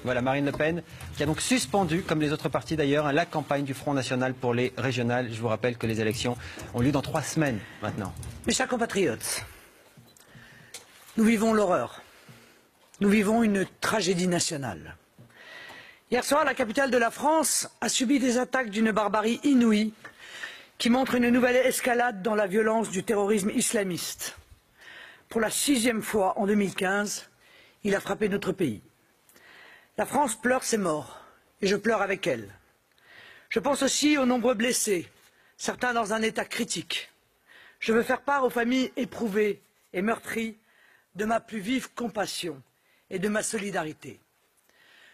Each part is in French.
Voilà, Marine Le Pen, qui a donc suspendu, comme les autres partis d'ailleurs, la campagne du Front National pour les régionales. Je vous rappelle que les élections ont lieu dans 3 semaines maintenant. Mes chers compatriotes, nous vivons l'horreur. Nous vivons une tragédie nationale. Hier soir, la capitale de la France a subi des attaques d'une barbarie inouïe qui montre une nouvelle escalade dans la violence du terrorisme islamiste. Pour la 6e fois en 2015, il a frappé notre pays. La France pleure ses morts, et je pleure avec elle. Je pense aussi aux nombreux blessés, certains dans un état critique. Je veux faire part aux familles éprouvées et meurtries de ma plus vive compassion et de ma solidarité.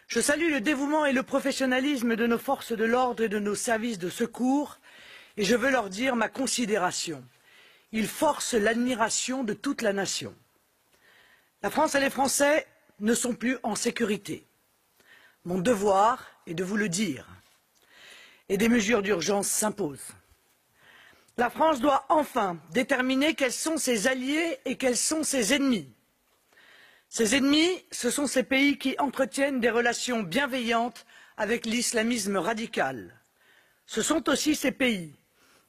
Je salue le dévouement et le professionnalisme de nos forces de l'ordre et de nos services de secours, et je veux leur dire ma considération. Ils forcent l'admiration de toute la nation. La France et les Français ne sont plus en sécurité. Mon devoir est de vous le dire. Et des mesures d'urgence s'imposent. La France doit enfin déterminer quels sont ses alliés et quels sont ses ennemis. Ses ennemis, ce sont ces pays qui entretiennent des relations bienveillantes avec l'islamisme radical. Ce sont aussi ces pays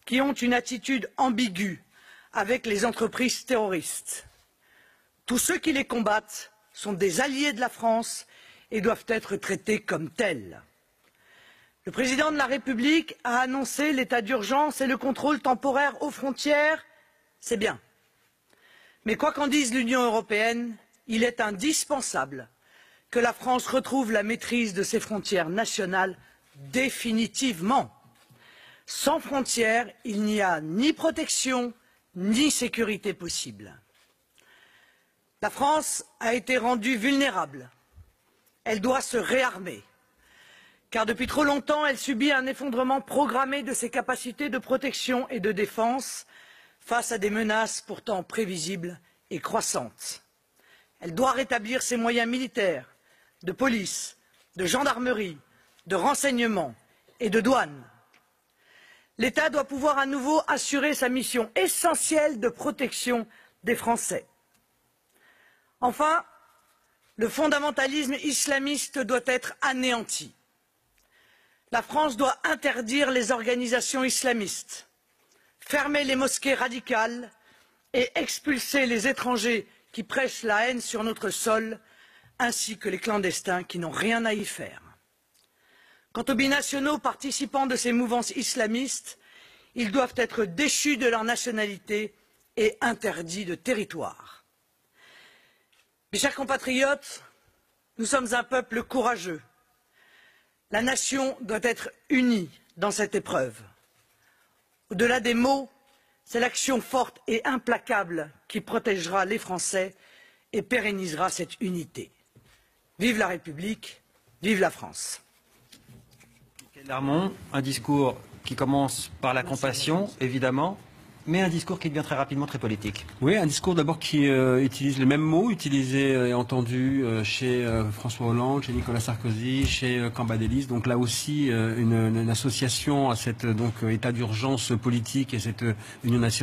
qui ont une attitude ambiguë avec les entreprises terroristes. Tous ceux qui les combattent sont des alliés de la France et doivent être traités comme tels. Le président de la République a annoncé l'état d'urgence et le contrôle temporaire aux frontières, c'est bien. Mais quoi qu'en dise l'Union européenne, il est indispensable que la France retrouve la maîtrise de ses frontières nationales définitivement. Sans frontières, il n'y a ni protection, ni sécurité possible. La France a été rendue vulnérable. Elle doit se réarmer, car depuis trop longtemps, elle subit un effondrement programmé de ses capacités de protection et de défense face à des menaces pourtant prévisibles et croissantes. Elle doit rétablir ses moyens militaires, de police, de gendarmerie, de renseignement et de douane. L'État doit pouvoir à nouveau assurer sa mission essentielle de protection des Français. Enfin, le fondamentalisme islamiste doit être anéanti. La France doit interdire les organisations islamistes, fermer les mosquées radicales et expulser les étrangers qui prêchent la haine sur notre sol, ainsi que les clandestins qui n'ont rien à y faire. Quant aux binationaux participants de ces mouvances islamistes, ils doivent être déchus de leur nationalité et interdits de territoire. Mes chers compatriotes, nous sommes un peuple courageux. La nation doit être unie dans cette épreuve. Au-delà des mots, c'est l'action forte et implacable qui protégera les Français et pérennisera cette unité. Vive la République, vive la France. Michaël Darmon, un discours qui commence par la compassion, évidemment, mais un discours qui devient très rapidement très politique. Oui, un discours d'abord qui utilise les mêmes mots utilisés et entendus chez François Hollande, chez Nicolas Sarkozy, chez Cambadélis. Donc là aussi, une association à cet état d'urgence politique et cette union nationale.